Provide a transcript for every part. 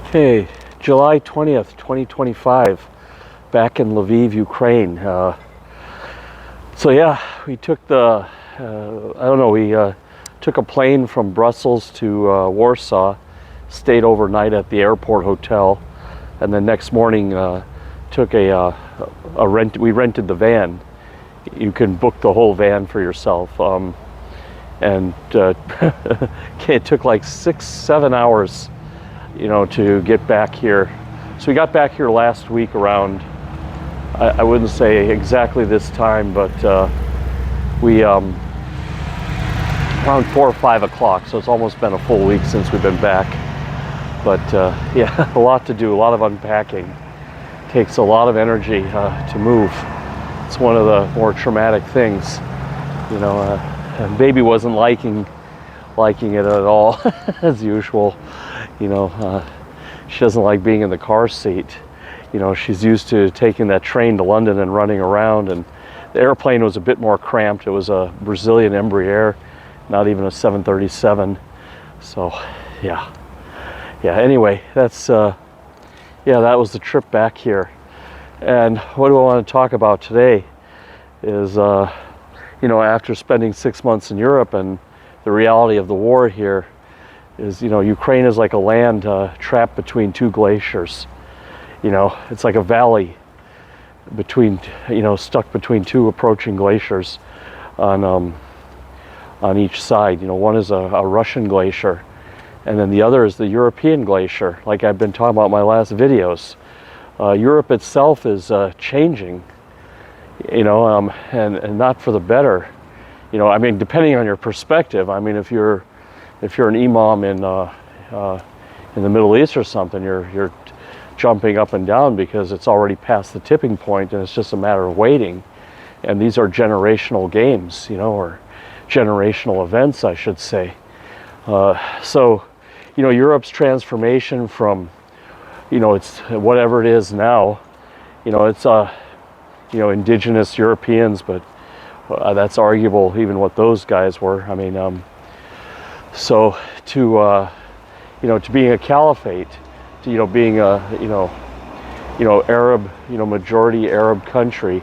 Okay, July 20th, 2025, back in Lviv, Ukraine. So yeah, we took the, we took a plane from Brussels to Warsaw, stayed overnight at the airport hotel, and then next morning took we rented the van. You can book the whole van for yourself. And it took like 6-7 hours to get back here. So we got back here last week around, I wouldn't say exactly this time, but we around 4 or 5 o'clock. So it's almost been a full week since we've been back. But yeah, a lot to do, a lot of unpacking. Takes a lot of energy to move. It's one of the more traumatic things. And baby wasn't liking it at all, as usual. She doesn't like being in the car seat. She's used to taking that train to London and running around, and the airplane was a bit more cramped. It was a Brazilian Embraer, not even a 737. So yeah. Anyway, that was the trip back here. And what do I want to talk about today is after spending 6 months in Europe, and the reality of the war here is, Ukraine is like a land trapped between two glaciers. It's like a valley between, stuck between two approaching glaciers on each side. One is a Russian glacier, and then the other is the European glacier, like I've been talking about in my last videos. Europe itself is changing, and not for the better. Depending on your perspective. If you're an imam in the Middle East or something, you're jumping up and down because it's already past the tipping point, and it's just a matter of waiting. And these are generational games, or generational events, I should say. So Europe's transformation from, it's whatever it is now, it's indigenous Europeans, but that's arguable, even what those guys were. So to being a caliphate, to being a Arab, majority Arab country,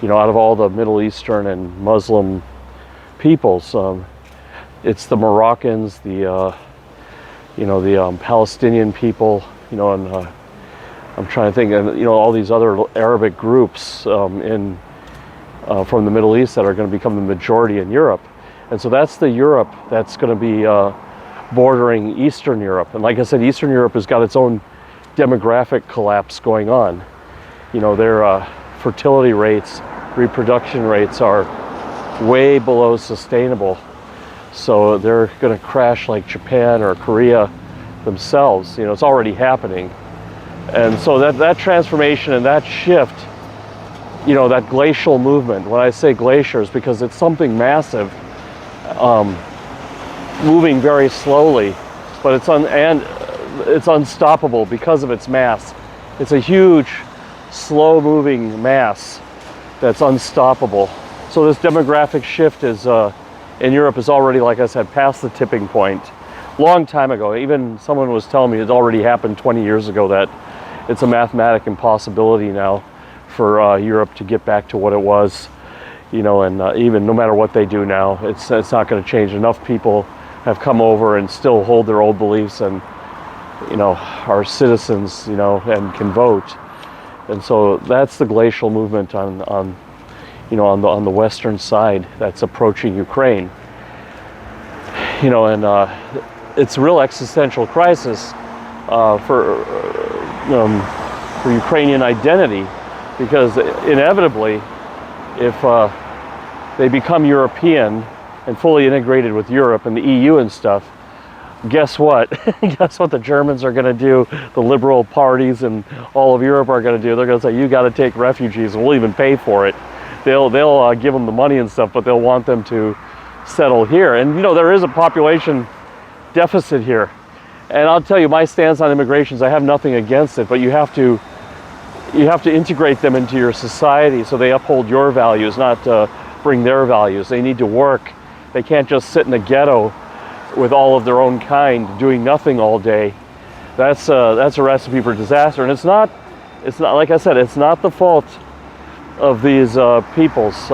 out of all the Middle Eastern and Muslim peoples, it's the Moroccans, the Palestinian people, and I'm trying to think, and all these other Arabic groups from the Middle East that are going to become the majority in Europe. And so that's the Europe that's going to be bordering Eastern Europe. And like I said, Eastern Europe has got its own demographic collapse going on. Their fertility rates, reproduction rates are way below sustainable. So they're going to crash like Japan or Korea themselves. It's already happening. And so that transformation and that shift, that glacial movement, when I say glaciers, because it's something massive, moving very slowly, but it's unstoppable because of its mass. It's a huge, slow-moving mass that's unstoppable. So this demographic shift is in Europe is already, like I said, past the tipping point. Long time ago, even someone was telling me it already happened 20 years ago, that it's a mathematic impossibility now for Europe to get back to what it was, and even no matter what they do now, it's not going to change. Enough people have come over and still hold their old beliefs, and are citizens, and can vote. And so that's the glacial movement on the western side that's approaching Ukraine. And it's a real existential crisis for Ukrainian identity, because inevitably, if they become European and fully integrated with Europe and the EU and stuff, guess what? Guess what the Germans are going to do, the liberal parties and all of Europe are going to do? They're going to say, you got to take refugees, and we'll even pay for it. They'll give them the money and stuff, but they'll want them to settle here. And there is a population deficit here. And I'll tell you, my stance on immigration is I have nothing against it, but you have to integrate them into your society so they uphold your values, not bring their values. They need to work. They can't just sit in a ghetto with all of their own kind doing nothing all day. that's a recipe for disaster. And it's not like I said, it's not the fault of these peoples.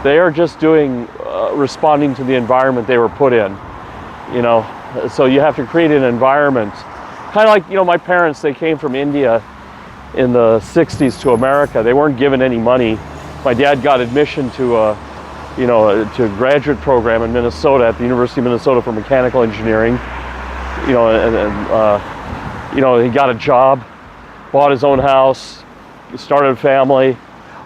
They are just responding to the environment they were put in, you know. So you have to create an environment, kind of like, you know, my parents, they came from India in the 60s to America. They weren't given any money. My dad got admission to a graduate program in Minnesota at the University of Minnesota for mechanical engineering. You know, and you know, he got a job, bought his own house, started a family,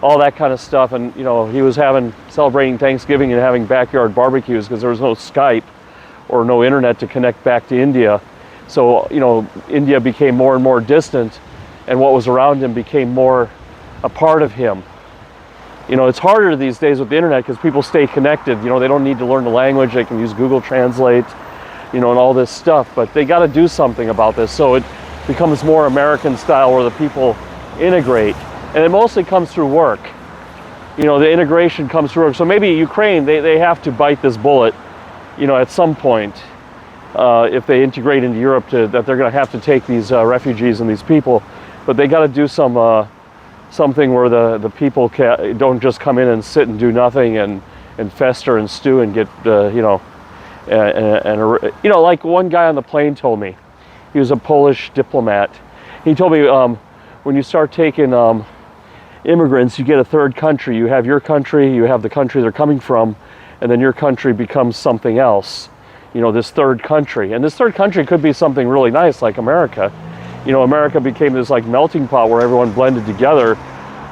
all that kind of stuff. And you know, he was celebrating Thanksgiving and having backyard barbecues because there was no Skype or no internet to connect back to India. So you know, India became more and more distant, and what was around him became more a part of him. You know, it's harder these days with the internet because people stay connected. You know, they don't need to learn the language. They can use Google Translate, you know, and all this stuff. But they got to do something about this. So it becomes more American style where the people integrate. And it mostly comes through work. You know, the integration comes through work. So maybe Ukraine, they have to bite this bullet, you know, at some point. If they integrate into Europe, that they're going to have to take these refugees and these people. But they got to do something where the people don't just come in and sit and do nothing and fester and stew and get you know, and you know, like one guy on the plane told me, he was a Polish diplomat. He told me when you start taking immigrants, you get a third country. You have your country, you have the country they're coming from, and then your country becomes something else. You know, this third country, and this third country could be something really nice like America. You know, America became this like melting pot where everyone blended together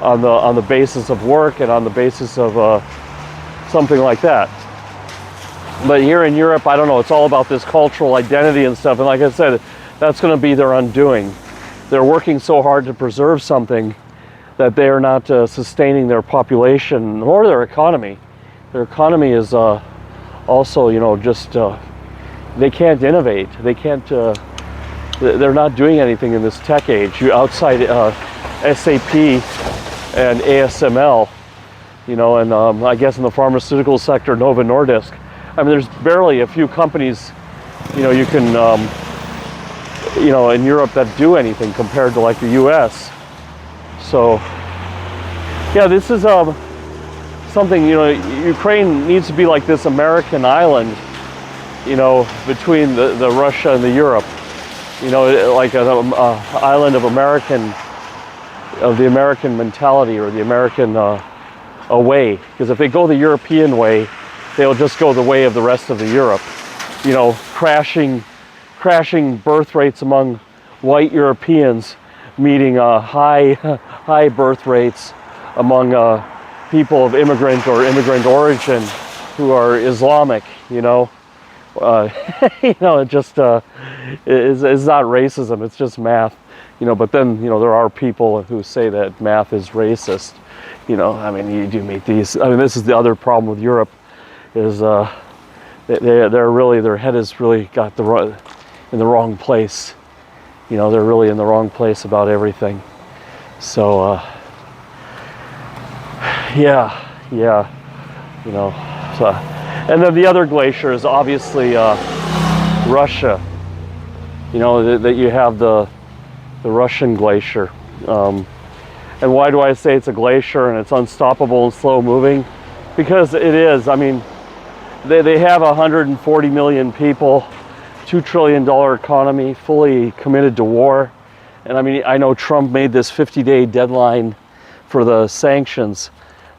on the basis of work and on the basis of something like that. But here in Europe, I don't know, it's all about this cultural identity and stuff. And like I said, that's going to be their undoing. They're working so hard to preserve something that they are not sustaining their population or their economy. Their economy is also, you know, just they can't innovate. They can't. They're not doing anything in this tech age. You outside SAP and ASML, you know, and I guess in the pharmaceutical sector, Novo Nordisk. I mean, there's barely a few companies, you know, you can, you know, in Europe that do anything compared to like the U.S. So, yeah, this is something, you know, Ukraine needs to be like this American island, you know, between the Russia and the Europe. You know, like an island of the American mentality or the American way. Because if they go the European way, they'll just go the way of the rest of the Europe. You know, crashing birth rates among white Europeans, meeting high birth rates among people of immigrant or immigrant origin who are Islamic. You know. You know, it just it's not racism, it's just math, you know. But then, you know, there are people who say that math is racist, you know. I mean, you do meet these. I mean, this is the other problem with Europe, is they're really, their head is really got in the wrong place, you know. They're really in the wrong place about everything. So yeah, you know. So, and then the other glacier is obviously Russia. You know, that you have the Russian glacier. And why do I say it's a glacier and it's unstoppable and slow moving? Because it is. I mean, they have 140 million people, $2 trillion economy, fully committed to war. And I mean, I know Trump made this 50-day deadline for the sanctions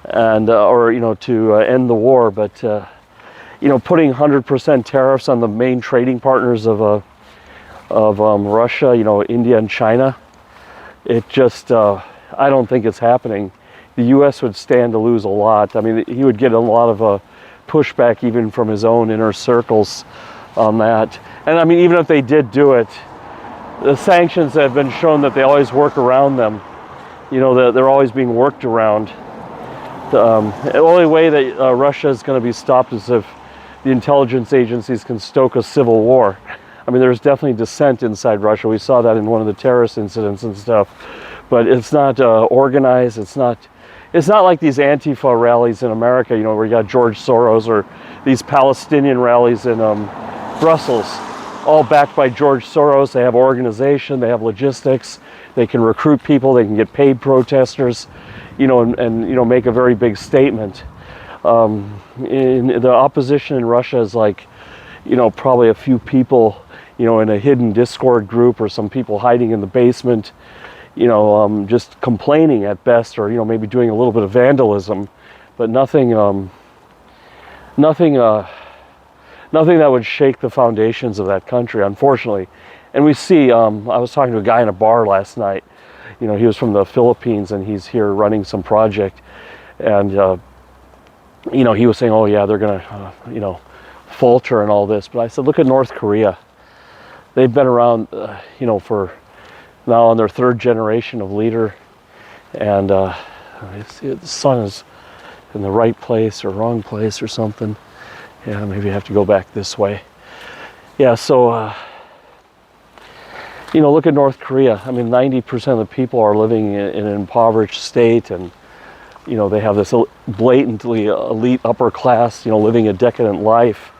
and or, you know, to end the war, but you know, putting 100% tariffs on the main trading partners of Russia, you know, India and China, it just, I don't think it's happening. The U.S. would stand to lose a lot. I mean, he would get a lot of pushback even from his own inner circles on that. And I mean, even if they did do it, the sanctions have been shown that they always work around them. You know, they're always being worked around. The only way that Russia is going to be stopped is if the intelligence agencies can stoke a civil war. I mean, there's definitely dissent inside Russia. We saw that in one of the terrorist incidents and stuff. But it's not organized. It's not like these Antifa rallies in America, you know, where you got George Soros, or these Palestinian rallies in Brussels. all backed by George Soros. They have organization, they have logistics, they can recruit people, they can get paid protesters, and make a very big statement. In the opposition in Russia is like, probably a few people, in a hidden Discord group, or some people hiding in the basement, just complaining at best, or maybe doing a little bit of vandalism, but nothing that would shake the foundations of that country, unfortunately. And we see, I was talking to a guy in a bar last night. He was from the Philippines, and he's here running some project, and he was saying, oh yeah, they're gonna falter and all this. But I said, look at North Korea. They've been around for now on their third generation of leader, and the sun is in the right place or wrong place or something. Yeah, maybe I have to go back this way. Yeah, so look at North Korea. I mean, 90% of the people are living in an impoverished state, and they have this blatantly elite upper class, living a decadent life,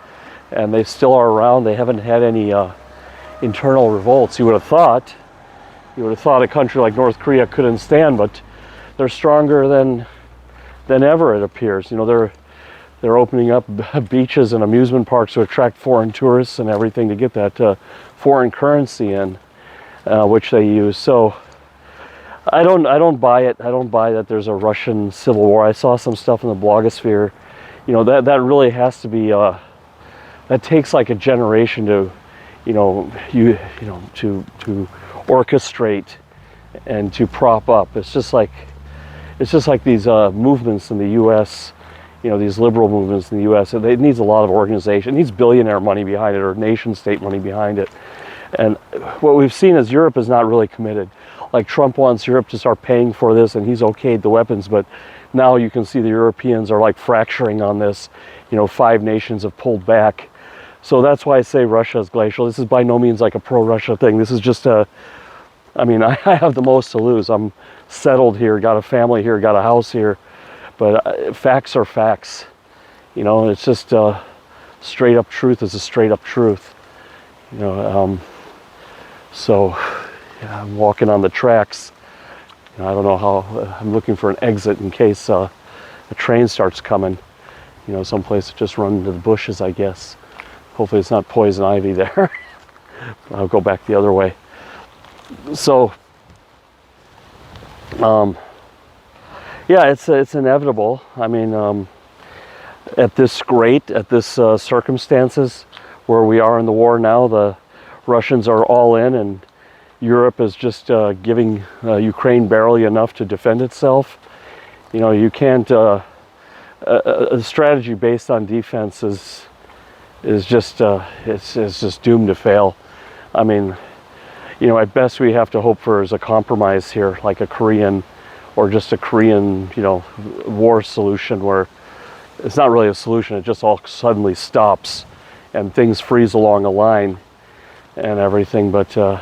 and they still are around. They haven't had any internal revolts. You would have thought a country like North Korea couldn't stand, but they're stronger than ever, it appears. They're opening up beaches and amusement parks to attract foreign tourists and everything, to get that foreign currency in, which they use. So I don't buy it. I don't buy that there's a Russian civil war. I saw some stuff in the blogosphere. That really has to be. That takes like a generation to, to orchestrate and to prop up. It's just like these movements in the U.S. These liberal movements in the U.S. It needs a lot of organization. It needs billionaire money behind it, or nation state money behind it. And what we've seen is Europe is not really committed. Like, Trump wants Europe to start paying for this, and he's okayed the weapons, but now you can see the Europeans are like fracturing on this. 5 nations have pulled back. So that's why I say Russia is glacial. This is by no means like a pro-Russia thing. This is just I have the most to lose. I'm settled here, got a family here, got a house here. But facts are facts. It's just straight up truth is a straight up truth. So yeah, I'm walking on the tracks. I don't know how, I'm looking for an exit in case a train starts coming. Someplace to just run into the bushes, I guess. Hopefully it's not poison ivy there. I'll go back the other way. So, yeah, it's inevitable. I mean, at this circumstances where we are in the war now, the Russians are all in, and Europe is just giving Ukraine barely enough to defend itself. You can't. A strategy based on defense is just it's just doomed to fail. I mean, at best we have to hope for is a compromise here, like a Korean, or just a Korean, war solution, where it's not really a solution. It just all suddenly stops, and things freeze along a line, and everything. But the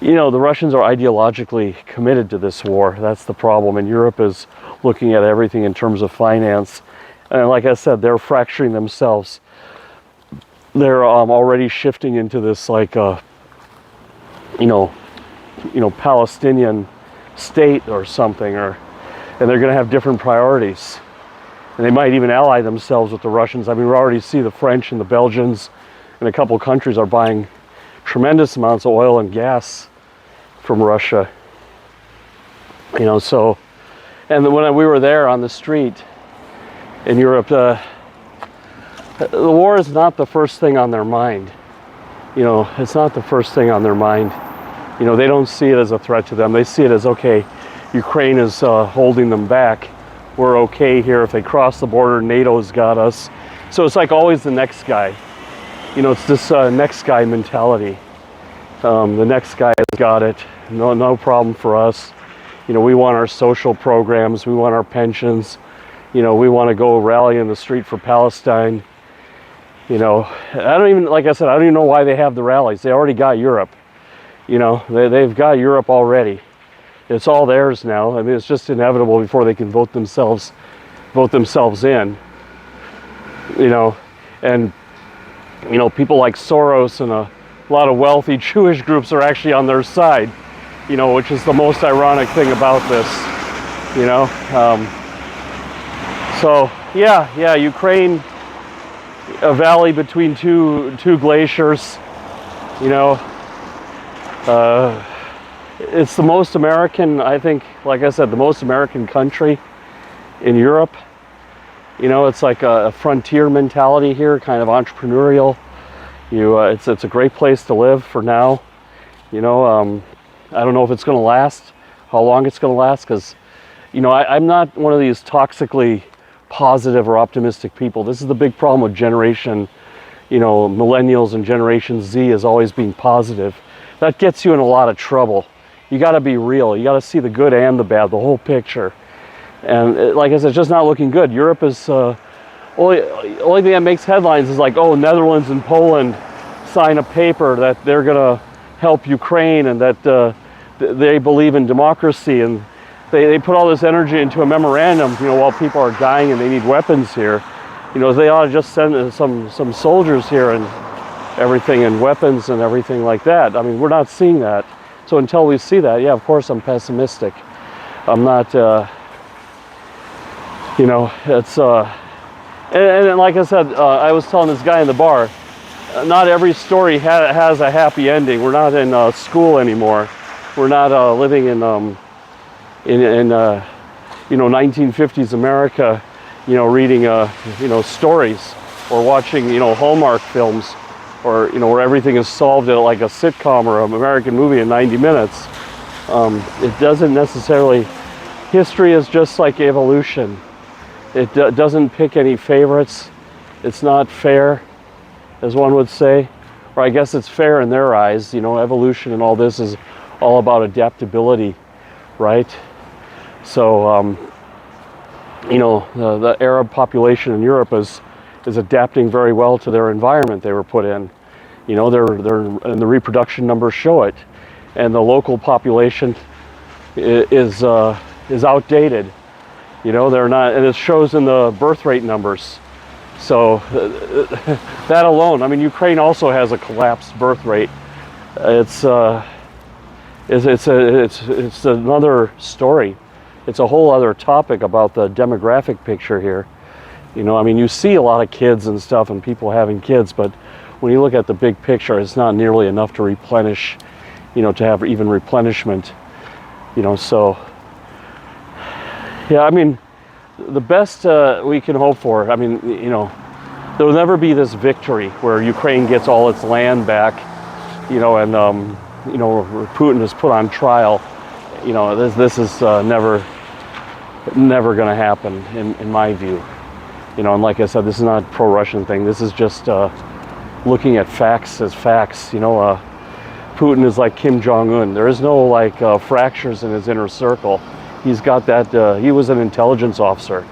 Russians are ideologically committed to this war. That's the problem, and Europe is looking at everything in terms of finance. And like I said, they're fracturing themselves. They're already shifting into this like Palestinian state or something, and they're going to have different priorities, and they might even ally themselves with the Russians. I mean, we already see the French and the Belgians and a couple of countries are buying tremendous amounts of oil and gas from Russia. So, and when we were there on the street in Europe, the war is not the first thing on their mind. It's not the first thing on their mind. They don't see it as a threat to them. They see it as, okay, Ukraine is holding them back. We're okay here. If they cross the border, NATO's got us. So it's like always the next guy. It's this next guy mentality. The next guy has got it. No problem for us. We want our social programs. We want our pensions. We want to go rally in the street for Palestine. I don't even, like I said, I don't even know why they have the rallies. They already got Europe. They've got Europe already. It's all theirs now. I mean, it's just inevitable before they can vote themselves in. And you know, people like Soros and a lot of wealthy Jewish groups are actually on their side, you know, which is the most ironic thing about this, you know. So yeah, Ukraine, a valley between two glaciers, you know. It's the most American, I think, like I said, the most American country in Europe. You know, it's like a frontier mentality here, kind of entrepreneurial. It's a great place to live for now. You know, I don't know if it's going to last, how long it's going to last, because, you know, I'm not one of these toxically positive or optimistic people. This is the big problem with generation, you know, millennials and Generation Z, is always being positive. That gets you in a lot of trouble. You got to be real. You got to see the good and the bad, the whole picture. And like I said, it's just not looking good. Europe is, only thing that makes headlines is like, oh, Netherlands and Poland sign a paper that they're going to help Ukraine and that they believe in democracy. And they put all this energy into a memorandum, you know, while people are dying and they need weapons here. You know, they ought to just send some soldiers here and everything, and weapons and everything like that. I mean, we're not seeing that. So until we see that, yeah, of course I'm pessimistic. I'm not, you know, it's, and like I said, I was telling this guy in the bar, not every story has a happy ending. We're not in school anymore. We're not living in you know, 1950s America, you know, reading, you know, stories or watching, you know, Hallmark films, or, you know, where everything is solved at like a sitcom or an American movie in 90 minutes. It doesn't necessarily, history is just like evolution. It doesn't pick any favorites. It's not fair, as one would say, or I guess it's fair in their eyes. You know, evolution and all this is all about adaptability, right? So, you know, the Arab population in Europe is adapting very well to their environment they were put in. You know, they're and the reproduction numbers show it, and the local population is outdated. You know, they're not, and it shows in the birth rate numbers. So that alone, I mean, Ukraine also has a collapsed birth rate. It's another story. It's a whole other topic about the demographic picture here. You know, I mean, you see a lot of kids and stuff and people having kids, but when you look at the big picture, it's not nearly enough to replenish, you know, to have even replenishment, you know. So, yeah, I mean, the best we can hope for, I mean, you know, there will never be this victory where Ukraine gets all its land back, you know, and, you know, Putin is put on trial. You know, this is never going to happen, in my view. You know, and like I said, this is not a pro-Russian thing. This is just looking at facts as facts. You know, Putin is like Kim Jong-un. There is no like fractures in his inner circle. He's got that. He was an intelligence officer,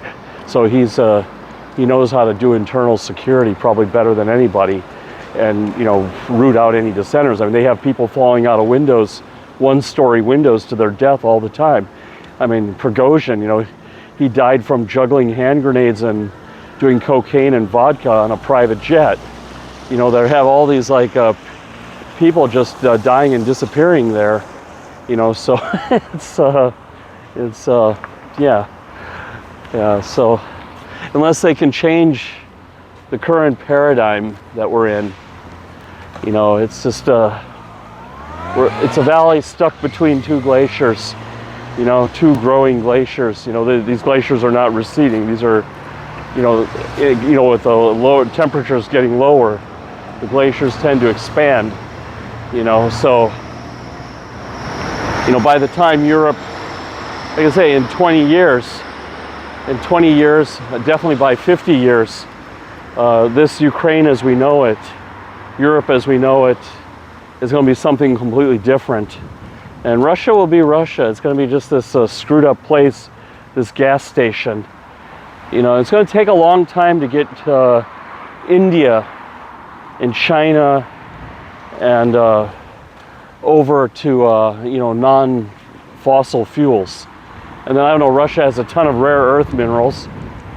so he knows how to do internal security probably better than anybody, and, you know, root out any dissenters. I mean, they have people falling out of windows, one-story windows, to their death all the time. I mean, Prigozhin, you know, he died from juggling hand grenades and doing cocaine and vodka on a private jet. You know, they have all these like people just dying and disappearing there. You know, so yeah. So unless they can change the current paradigm that we're in, you know, it's just it's a valley stuck between two glaciers. You know, two growing glaciers. You know, these glaciers are not receding. These are, you know, with the lower temperatures getting lower, the glaciers tend to expand. You know, so, you know, by the time Europe, like I say, in 20 years, definitely by 50 years, this Ukraine as we know it, Europe as we know it, is going to be something completely different. And Russia will be Russia. It's going to be just this screwed up place, this gas station. You know, it's going to take a long time to get India and China and over to, you know, non-fossil fuels. And then, I don't know, Russia has a ton of rare earth minerals.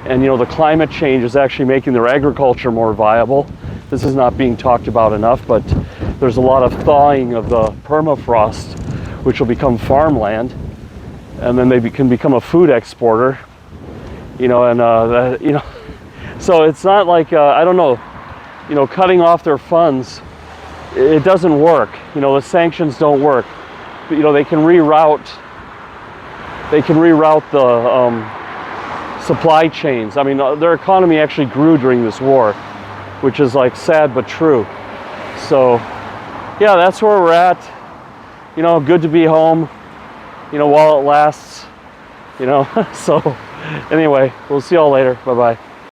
And, you know, the climate change is actually making their agriculture more viable. This is not being talked about enough, but there's a lot of thawing of the permafrost, which will become farmland, and then they can become a food exporter. You know, and you know, so it's not like I don't know, you know, cutting off their funds. It doesn't work. You know, the sanctions don't work. But, you know, they can reroute. They can reroute the supply chains. I mean, their economy actually grew during this war, which is like sad but true. So, yeah, that's where we're at. You know, good to be home. You know, while it lasts. You know, so anyway, we'll see y'all later. Bye bye.